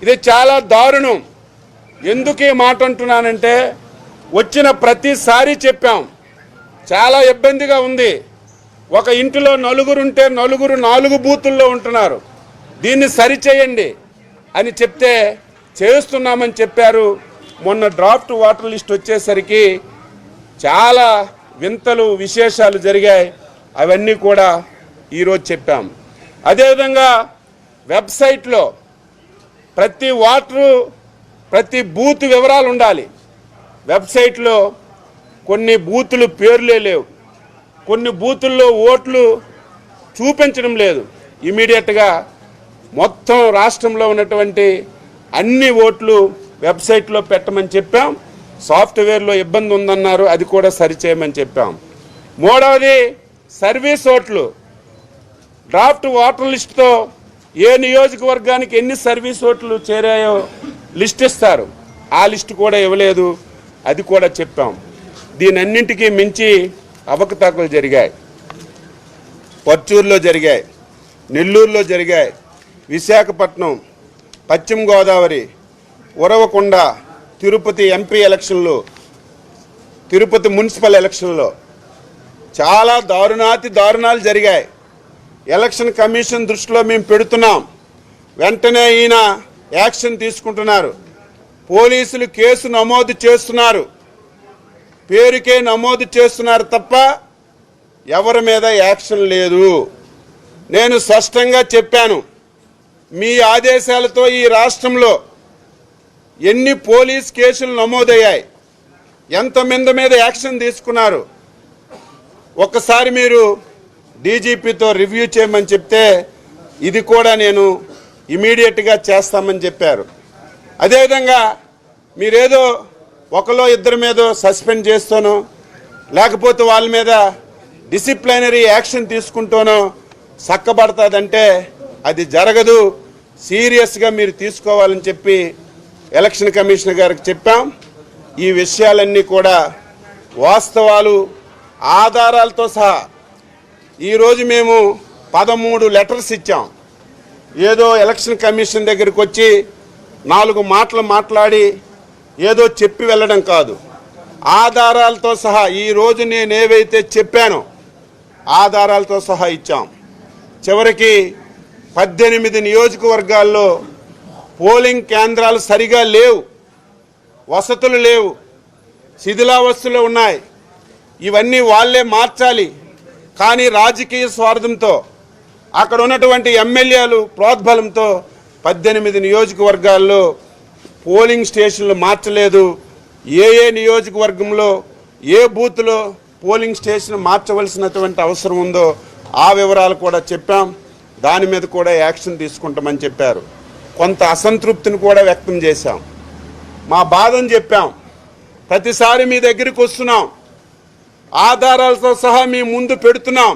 ఇది చాలా దారుణం. ఎందుకు ఈ మాట అంటున్నానంటే, వచ్చిన ప్రతిసారి చెప్పాం, చాలా ఇబ్బందిగా ఉంది. ఒక ఇంటిలో నలుగురుంటే నలుగురు 4 బూతుల్లో ఉంటున్నారు, దీన్ని సరిచేయండి అని చెప్తే చేస్తున్నామని చెప్పారు. మొన్న డ్రాఫ్ట్ ఓటర్ లిస్ట్ వచ్చేసరికి చాలా వింతలు విశేషాలు జరిగాయి. అవన్నీ కూడా ఈరోజు చెప్పాం. అదేవిధంగా వెబ్సైట్లో ప్రతి ఓటరు ప్రతి బూత్ వివరాలు ఉండాలి. వెబ్సైట్లో కొన్ని బూతులు పేర్లే లేవు, కొన్ని బూతుల్లో ఓట్లు చూపించడం లేదు. ఇమీడియట్గా మొత్తం రాష్ట్రంలో ఉన్నటువంటి అన్ని ఓట్లు వెబ్సైట్లో పెట్టమని చెప్పాం. సాఫ్ట్వేర్లో ఇబ్బంది ఉందన్నారు, అది కూడా సరిచేయమని చెప్పాం. మూడవది, సర్వీస్ ఓట్లు డ్రాఫ్ట్ ఓటర్ లిస్టుతో ఏ నియోజకవర్గానికి ఎన్ని సర్వీస్ ఓట్లు చేరాయో లిస్ట్ ఇస్తారు, ఆ లిస్టు కూడా ఇవ్వలేదు, అది కూడా చెప్పాం. దీనన్నింటికీ మించి అవకతవకలు జరిగాయి. పర్చూరులో జరిగాయి, నెల్లూరులో జరిగాయి, విశాఖపట్నం, పశ్చిమ గోదావరి, ఉరవకొండ, తిరుపతి ఎంపీ ఎలక్షన్లు, తిరుపతి మున్సిపల్ ఎలక్షన్లో చాలా దారుణాతి దారుణాలు జరిగాయి. ఎలక్షన్ కమిషన్ దృష్టిలో మేము పెడుతున్నాం, వెంటనే ఈయన యాక్షన్ తీసుకుంటున్నారు. పోలీసులు కేసు నమోదు చేస్తున్నారు, పేరుకే నమోదు చేస్తున్నారు తప్ప ఎవరి మీద యాక్షన్ లేదు. నేను స్పష్టంగా చెప్పాను, మీ ఆదేశాలతో ఈ రాష్ట్రంలో ఎన్ని పోలీస్ కేసులు నమోదయ్యాయి, ఎంతమంది మీద యాక్షన్ తీసుకున్నారు, ఒక్కసారి మీరు డీజీపీతో రివ్యూ చేయమని చెప్తే ఇది కూడా నేను ఇమీడియట్గా చేస్తామని చెప్పారు. అదేవిధంగా మీరేదో ఒకలో ఇద్దరి మీద సస్పెండ్ చేస్తానో లేకపోతే వాళ్ళ మీద డిసిప్లినరీ యాక్షన్ తీసుకుంటానో చక్కబడతాదంటే అది జరగదు, సీరియస్గా మీరు తీసుకోవాలని చెప్పి ఎలక్షన్ కమిషనర్ గారికి చెప్పాం. ఈ విషయాలన్నీ కూడా వాస్తవాలు ఆధారాలతో సహా ఈరోజు మేము 13 లెటర్స్ ఇచ్చాం. ఏదో ఎలక్షన్ కమిషన్ దగ్గరికి వచ్చి 4 మాటలు మాట్లాడి ఏదో చెప్పి వెళ్ళడం కాదు, ఆధారాలతో సహా ఈరోజు నేను ఏవైతే చెప్పానో ఆధారాలతో సహా ఇచ్చాం. చివరికి 18 నియోజకవర్గాల్లో పోలింగ్ కేంద్రాలు సరిగా లేవు, వసతులు లేవు, శిథిలావస్థలో ఉన్నాయి. ఇవన్నీ వాళ్ళే మార్చాలి. కానీ రాజకీయ స్వార్థంతో అక్కడ ఉన్నటువంటి ఎమ్మెల్యేలు ప్రోద్బలంతో 18 నియోజకవర్గాల్లో పోలింగ్ స్టేషన్లు మార్చలేదు. ఏ నియోజకవర్గంలో ఏ బూత్లో పోలింగ్ స్టేషన్ మార్చవలసినటువంటి అవసరం ఉందో ఆ వివరాలు కూడా చెప్పాం. దాని మీద కూడా యాక్షన్ తీసుకుంటామని చెప్పారు. కొంత అసంతృప్తిని కూడా వ్యక్తం చేశాం, మా బాధను చెప్పాం. ప్రతిసారి మీ దగ్గరికి వస్తున్నాం, ఆధారాలతో సహా మీ ముందు పెడుతున్నాం.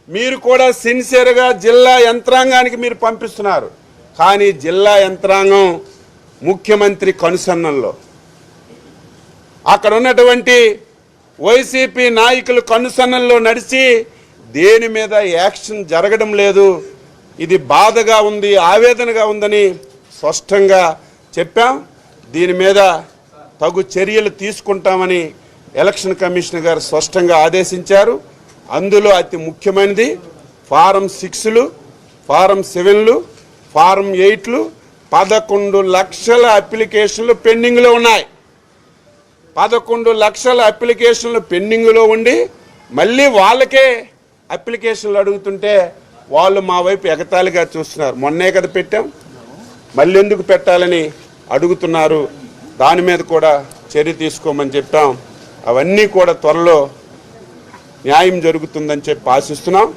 మీరు కూడా సిన్సియర్గా జిల్లా యంత్రాంగానికి మీరు పంపిస్తున్నారు. కానీ జిల్లా యంత్రాంగం ముఖ్యమంత్రి కనుసన్నల్లో, అక్కడ ఉన్నటువంటి వైసీపీ నాయకులు కనుసన్నల్లో నడిచి దేని మీద యాక్షన్ జరగడం లేదు. ఇది బాధగా ఉంది, ఆవేదనగా ఉందని స్పష్టంగా చెప్పాం. దీని మీద తగు చర్యలు తీసుకుంటామని ఎలక్షన్ కమిషనర్ గారు స్పష్టంగా ఆదేశించారు. అందులో అతి ముఖ్యమైనది ఫారం 6లు, ఫారం 7లు, ఫారం 8లు 11 లక్షల అప్లికేషన్లు పెండింగ్లో ఉన్నాయి. 11 లక్షల అప్లికేషన్లు పెండింగ్లో ఉండి మళ్ళీ వాళ్ళకే అప్లికేషన్లు అడుగుతుంటే వాళ్ళు మా వైపు ఎగతాళిగా చూస్తున్నారు. మొన్నే కదా పెట్టాం, మళ్ళీ ఎందుకు పెట్టాలని అడుగుతున్నారు. దాని మీద కూడా చర్య తీసుకోమని చెప్పాం. అవన్నీ కూడా త్వరలో న్యాయం జరుగుతుందని చెప్పి ఆశిస్తున్నాం.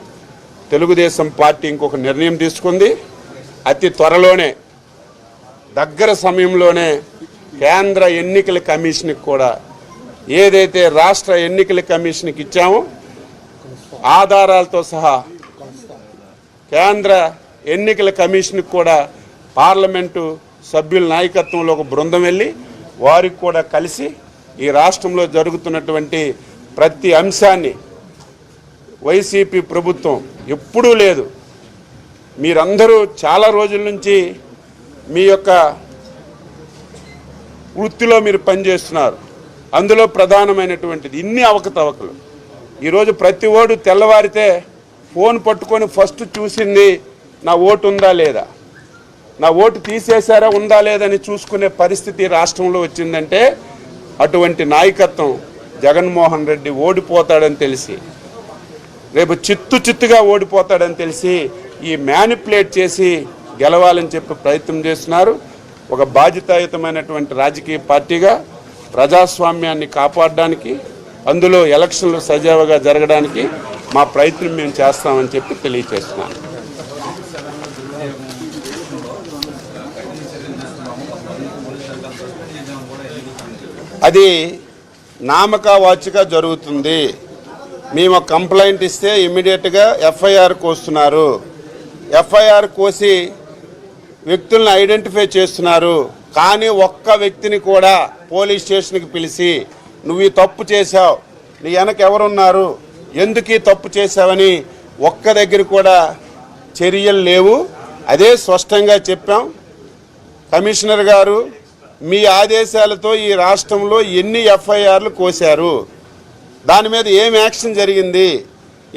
తెలుగుదేశం పార్టీ ఇంకొక నిర్ణయం తీసుకుంది. అతి త్వరలోనే దగ్గర సమయంలోనే కేంద్ర ఎన్నికల కమిషన్కి కూడా ఏదైతే రాష్ట్ర ఎన్నికల కమిషన్కి ఇచ్చామో ఆధారాలతో సహా కేంద్ర ఎన్నికల కమిషన్కి కూడా పార్లమెంటు సభ్యుల నాయకత్వంలో ఒక బృందం వెళ్ళి వారికి కూడా కలిసి ఈ రాష్ట్రంలో జరుగుతున్నటువంటి ప్రతి అంశాన్ని వైసీపీ ప్రభుత్వం ఎప్పుడూ లేదు. మీరందరూ చాలా రోజుల నుంచి మీ యొక్క వృత్తిలో మీరు పనిచేస్తున్నారు. అందులో ప్రధానమైనటువంటిది ఇన్ని అవకతవకలు. ఈరోజు ప్రతి ఓడు తెల్లవారితే ఫోన్ పట్టుకొని ఫస్ట్ చూసింది నా ఓటు ఉందా లేదా, నా ఓటు తీసేశారా ఉందా లేదని చూసుకునే పరిస్థితి రాష్ట్రంలో వచ్చిందంటే అటువంటి నాయకత్వం జగన్మోహన్ రెడ్డి ఓడిపోతాడని తెలిసి, రేపు చిత్తుగా ఓడిపోతాడని తెలిసి ఈ మ్యానిపులేట్ చేసి గెలవాలని చెప్పి ప్రయత్నం చేస్తున్నారు. ఒక బాధ్యతాయుతమైనటువంటి రాజకీయ పార్టీగా ప్రజాస్వామ్యాన్ని కాపాడడానికి, అందులో ఎలక్షన్లు సజావుగా జరగడానికి మా ప్రయత్నం మేము చేస్తామని చెప్పి తెలియజేస్తున్నాను. అది నామకావాచిగా జరుగుతుంది. మేము కంప్లైంట్ ఇస్తే ఇమ్మీడియట్గా ఎఫ్ఐఆర్ కోస్తున్నారు. ఎఫ్ఐఆర్ కోసి వ్యక్తులను ఐడెంటిఫై చేస్తున్నారు. కానీ ఒక్క వ్యక్తిని కూడా పోలీస్ స్టేషన్కి పిలిచి నువ్వు ఈ తప్పు చేశావు, నీ వెనక ఎవరున్నారు, ఎందుకు ఈ తప్పు చేశావని ఒక్క దగ్గర కూడా చర్యలు లేవు. అదే స్పష్టంగా చెప్పాం. కమిషనర్ గారు మీ ఆదేశాలతో ఈ రాష్ట్రంలో ఎన్ని ఎఫ్ఐఆర్లు కోశారు, దాని మీద ఏం యాక్షన్ జరిగింది,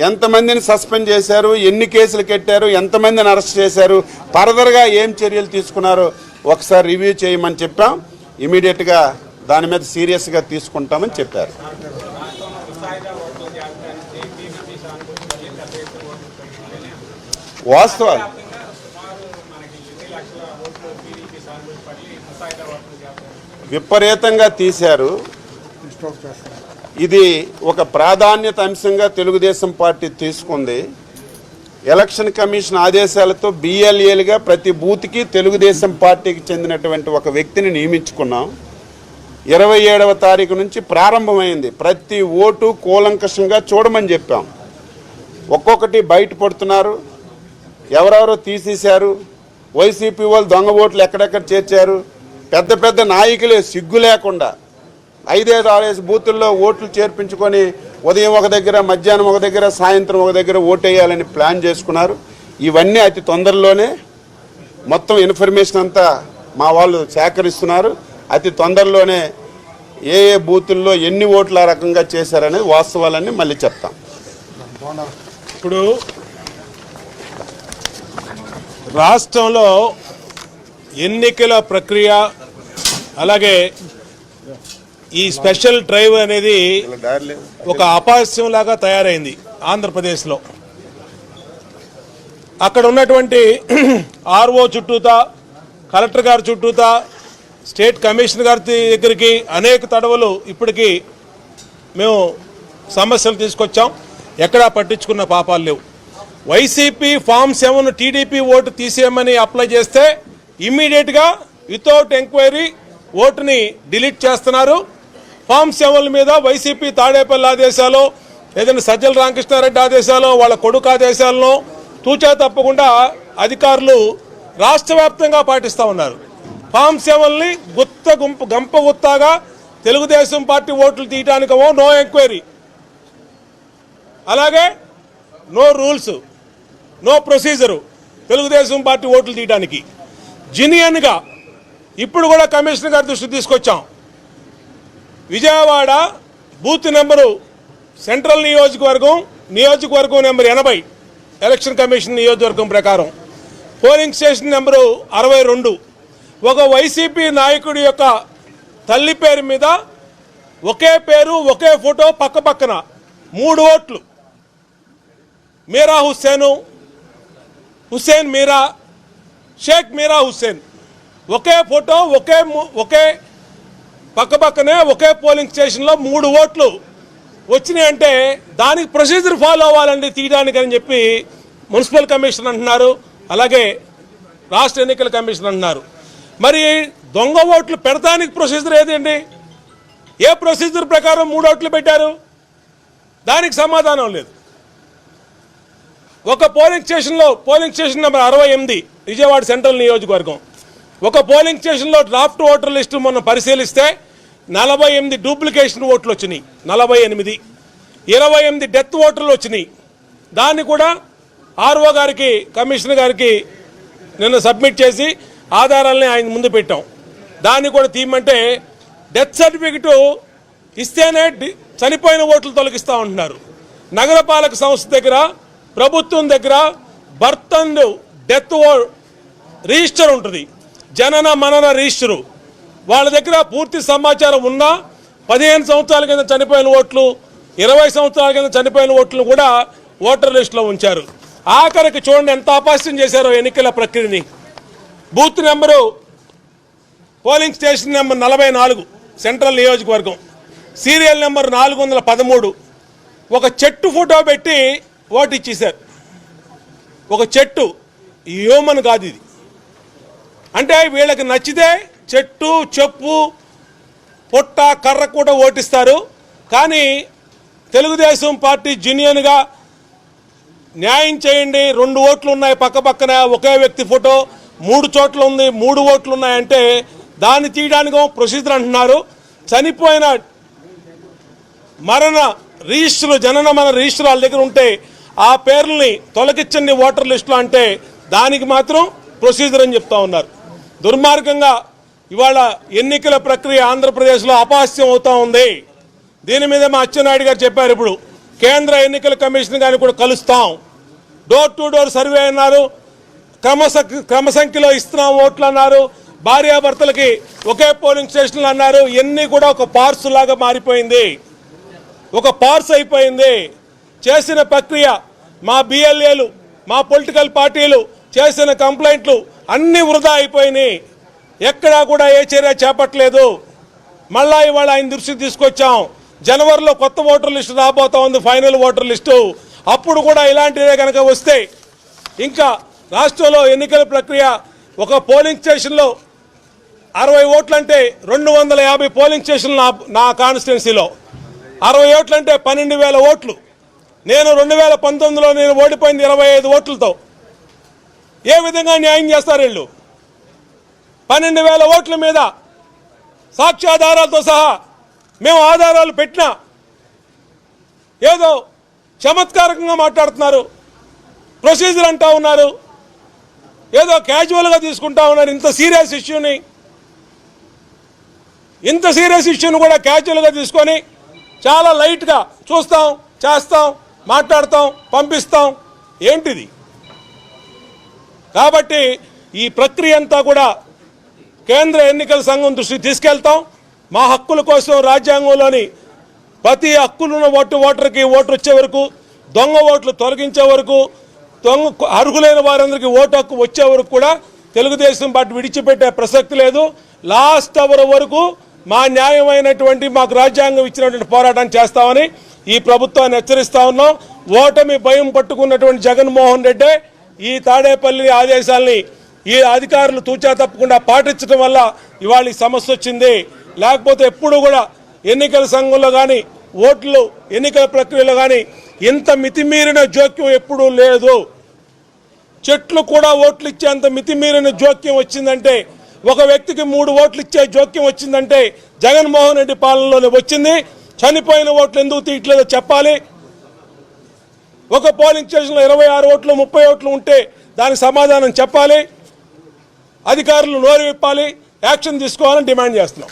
ఎంతమందిని సస్పెండ్ చేశారు, ఎన్ని కేసులు కట్టారు, ఎంతమందిని అరెస్ట్ చేశారు, ఫర్దర్గా ఏం చర్యలు తీసుకున్నారో ఒకసారి రివ్యూ చేయమని చెప్పాం. ఇమీడియట్గా దాని మీద సీరియస్గా తీసుకుంటామని చెప్పారు. వాస్తవాలు విపరీతంగా తీశారు. ఇది ఒక ప్రాధాన్యత అంశంగా తెలుగుదేశం పార్టీ తీసుకుంది. ఎలక్షన్ కమిషన్ ఆదేశాలతో బిఎల్ఏలుగా ప్రతి బూత్కి తెలుగుదేశం పార్టీకి చెందినటువంటి ఒక వ్యక్తిని నియమించుకున్నాం. 27వ తారీఖు నుంచి ప్రారంభమైంది. ప్రతి ఓటు కూలంకషంగా చూడమని చెప్పాం. ఒక్కొక్కటి బయటపడుతున్నారు, ఎవరెవరో తీసేశారు, వైసీపీ వాళ్ళు దొంగ ఓట్లు ఎక్కడెక్కడ చేర్చారు, పెద్ద పెద్ద నాయకులే సిగ్గు లేకుండా 5-6 బూతుల్లో ఓట్లు చేర్పించుకొని ఉదయం ఒక దగ్గర, మధ్యాహ్నం ఒక దగ్గర, సాయంత్రం ఒక దగ్గర ఓటేయాలని ప్లాన్ చేసుకున్నారు. ఇవన్నీ అతి తొందరలోనే మొత్తం ఇన్ఫర్మేషన్ అంతా మా వాళ్ళు సేకరిస్తున్నారు. అతి తొందరలోనే ఏ బూతుల్లో ఎన్ని ఓట్లు ఆ రకంగా చేశారనేది వాస్తవాలన్నీ మళ్ళీ చెప్తాం. ఇప్పుడు రాష్ట్రంలో ఎన్నికల ప్రక్రియ అలాగే ఈ స్పెషల్ డ్రైవ్ అనేది ఒక అపహాస్యంలాగా తయారైంది ఆంధ్రప్రదేశ్లో. అక్కడ ఉన్నటువంటి ఆర్ఓ చుట్టూతా, కలెక్టర్ గారి చుట్టూతా, స్టేట్ కమిషనర్ గారి దగ్గరికి అనేక తడవలు ఇప్పటికీ మేము సమస్యలు తీసుకొచ్చాం. ఎక్కడా పట్టించుకున్న పాపాలు లేవు. వైసీపీ ఫామ్ 7 టీడీపీ ఓటు తీసేయమని అప్లై చేస్తే ఇమ్మీడియట్గా వితౌట్ ఎంక్వైరీ ఓటుని డిలీట్ చేస్తున్నారు. ఫామ్ 7 మీద వైసీపీ తాడేపల్లి ఆదేశాలు, ఏదైనా సజ్జల రామకృష్ణారెడ్డి ఆదేశాలు, వాళ్ళ కొడుకు ఆదేశాలను తూచా తప్పకుండా అధికారులు రాష్ట్ర వ్యాప్తంగా పాటిస్తూ ఉన్నారు. ఫామ్ 7ని గంప గుత్తాగా తెలుగుదేశం పార్టీ ఓట్లు తీయడానికమో నో ఎంక్వైరీ, అలాగే no rules, no procedure Telugu Desam party ఓట్లు తీయడానికి జినియన్గా ఇప్పుడు కూడా కమిషనర్ గారి దృష్టికి తీసుకొచ్చాం. విజయవాడ బూత్ నెంబరు సెంట్రల్ నియోజకవర్గం నెంబర్ 80 ఎలక్షన్ కమిషన్ నియోజకవర్గం ప్రకారం, పోలింగ్ స్టేషన్ నెంబరు 62 ఒక వైసీపీ నాయకుడి యొక్క తల్లి పేరు మీద ఒకే పేరు ఒకే ఫోటో పక్క పక్కన 3 ఓట్లు, మీరా హుస్సేన్ మీరా, షేక్ మీరా హుస్సేన్, ఒకే ఫోటో ఒకే పక్కనే ఒకే పోలింగ్ స్టేషన్లో 3 ఓట్లు వచ్చినాయి అంటే దానికి ప్రొసీజర్ ఫాలో అవ్వాలండి తీయడానికి అని చెప్పి మున్సిపల్ కమిషన్ అంటున్నారు, అలాగే రాష్ట్ర ఎన్నికల కమిషన్ అంటున్నారు. మరి దొంగ ఓట్లు పెడతానికి ప్రొసీజర్ ఏదండి? ఏ ప్రొసీజర్ ప్రకారం 3 ఓట్లు పెట్టారు? దానికి సమాధానం లేదు. ఒక polling station number 68 Vijayawada central నియోజకవర్గం, ఒక పోలింగ్ స్టేషన్లో డ్రాఫ్ట్ ఓటర్ లిస్టు మొన్న పరిశీలిస్తే 48 డూప్లికేషన్ ఓట్లు వచ్చినాయి, 48, 28 డెత్ ఓటర్లు వచ్చినాయి. దాన్ని కూడా ఆర్ఓ గారికి కమిషనర్ గారికి నిన్న సబ్మిట్ చేసి ఆధారాలని ఆయన ముందు పెట్టాం. దాన్ని కూడా తీయమంటే డెత్ సర్టిఫికెట్ ఇస్తేనే చనిపోయిన ఓట్లు తొలగిస్తూ ఉంటున్నారు. నగరపాలక సంస్థ దగ్గర, ప్రభుత్వం దగ్గర బర్త్ అండ్ డెత్ రిజిస్టర్ ఉంటుంది, జనన మనన రిజిస్టరు. వాళ్ళ దగ్గర పూర్తి సమాచారం ఉన్నా 15 సంవత్సరాల కింద చనిపోయిన ఓట్లు, 20 సంవత్సరాల కింద చనిపోయిన ఓట్లు కూడా ఓటర్ లిస్టులో ఉంచారు. ఆఖరికి చూడండి ఎంత అపహాస్యం చేశారో ఎన్నికల ప్రక్రియని. Booth number polling station number 44 central నియోజకవర్గం, సీరియల్ నెంబర్ 413, ఒక చెట్టు ఫోటో పెట్టి ఓటు ఇచ్చేశారు. ఒక చెట్టు, హ్యూమన్ కాదు ఇది. అంటే వీళ్ళకి నచ్చితే చెట్టు, చెప్పు, పొట్ట, కర్ర కూడా ఓటిస్తారు. కానీ తెలుగుదేశం పార్టీ జెన్యూన్గా న్యాయం చేయండి, 2 ఓట్లు ఉన్నాయి పక్కన, ఒకే వ్యక్తి ఫోటో 3 చోట్ల ఉంది, 3 ఓట్లు ఉన్నాయంటే దాన్ని తీయడానికి ప్రొసీజర్ అంటున్నారు. చనిపోయిన మరణ రిజిస్టర్, జనన మన రిజిస్టర్ వాళ్ళ దగ్గర ఉంటే ఆ పేర్లని తొలగించండి ఓటర్ లిస్టులో అంటే దానికి మాత్రం ప్రొసీజర్ అని చెప్తా ఉన్నారు. దుర్మార్గంగా ఇవాళ ఎన్నికల ప్రక్రియ ఆంధ్రప్రదేశ్లో అపహాస్యం అవుతా ఉంది. దీని మీద మా అచ్చెన్నాయుడు గారు చెప్పారు, ఇప్పుడు కేంద్ర ఎన్నికల కమిషన్ గారిని కూడా కలుస్తాం, డోర్ టు డోర్ సర్వే అన్నారు, క్రమ సంఖ్యలో ఇస్తున్నాం ఓట్లు అన్నారు, భార్యాభర్తలకి ఒకే పోలింగ్ స్టేషన్లు అన్నారు. ఇవన్నీ కూడా ఒక పార్సు లాగా మారిపోయింది, ఒక పార్స్ అయిపోయింది. చేసిన ప్రక్రియ మా బిఎల్ఏలు, మా పొలిటికల్ పార్టీలు చేసిన కంప్లైంట్లు అన్ని వృధా అయిపోయినాయి. ఎక్కడా కూడా ఏ చర్య చేపట్టలేదు. మళ్ళా ఇవాళ ఆయన దృష్టికి తీసుకొచ్చాం. జనవరిలో కొత్త ఓటర్ లిస్టు రాబోతా ఉంది, ఫైనల్ ఓటర్ లిస్టు. అప్పుడు కూడా ఇలాంటిదే కనుక వస్తే ఇంకా రాష్ట్రంలో ఎన్నికల ప్రక్రియ ఒక పోలింగ్ స్టేషన్లో 60 ఓట్లు అంటే 250 పోలింగ్ స్టేషన్లు నా కాన్స్టిట్యున్సీలో 60 ఓట్లు అంటే 12,000 ఓట్లు. నేను 2019లో నేను ఓడిపోయింది 25 ఓట్లతో. ఏ విధంగా న్యాయం చేస్తారు వీళ్ళు? 12,000 ఓట్ల మీద సాక్ష్యాధారాలతో సహా మేము ఆధారాలు పెట్టినా ఏదో చమత్కారకంగా మాట్లాడుతున్నారు, ప్రొసీజర్ అంటా ఉన్నారు, ఏదో క్యాజువల్గా తీసుకుంటా ఉన్నారు. ఇంత సీరియస్ ఇష్యూని కూడా క్యాజువల్గా తీసుకొని చాలా లైట్గా చూస్తాం, చేస్తాం, మాట్లాడతాం, పంపిస్తాం. ఏంటిది? కాబట్టి ఈ ప్రక్రియ అంతా కూడా కేంద్ర ఎన్నికల సంఘం దృష్టికి తీసుకెళ్తాం. మా హక్కుల కోసం రాజ్యాంగంలోని ప్రతి హక్కులున్న ఓటర్కి ఓటు వచ్చే వరకు, దొంగ ఓట్లు తొలగించే వరకు, అర్హులైన వారందరికీ ఓటు హక్కు వచ్చే వరకు కూడా తెలుగుదేశం పార్టీ విడిచిపెట్టే ప్రసక్తి లేదు. లాస్ట్ అవర్ వరకు మా న్యాయమైనటువంటి, మాకు రాజ్యాంగం ఇచ్చినటువంటి పోరాటం చేస్తామని ఈ ప్రభుత్వాన్ని హెచ్చరిస్తా ఉన్నాం. ఓటమి భయం పట్టుకున్నటువంటి జగన్మోహన్ రెడ్డి ఈ తాడేపల్లి ఆదేశాలని ఈ అధికారులు తూచా తప్పకుండా పాటించడం వల్ల ఇవాళ ఈ సమస్య వచ్చింది. లేకపోతే ఎప్పుడు కూడా ఎన్నికల సంఘంలో కానీ, ఓట్లు ఎన్నికల ప్రక్రియలో కానీ ఇంత మితిమీరిన జోక్యం ఎప్పుడూ లేదు. చెట్లు కూడా ఓట్లు ఇచ్చేంత మితిమీరిన జోక్యం వచ్చిందంటే, ఒక వ్యక్తికి 3 ఓట్లు ఇచ్చే జోక్యం వచ్చిందంటే జగన్మోహన్ రెడ్డి పాలనలోనే వచ్చింది. చనిపోయిన ఓట్లు ఎందుకు తీయట్లేదో చెప్పాలి. ఒక పోలింగ్ స్టేషన్లో 26 ఓట్లు 30 ఓట్లు ఉంటే దానికి సమాధానం చెప్పాలి. అధికారులు నోరు విప్పాలి, యాక్షన్ తీసుకోవాలని డిమాండ్ చేస్తున్నాం.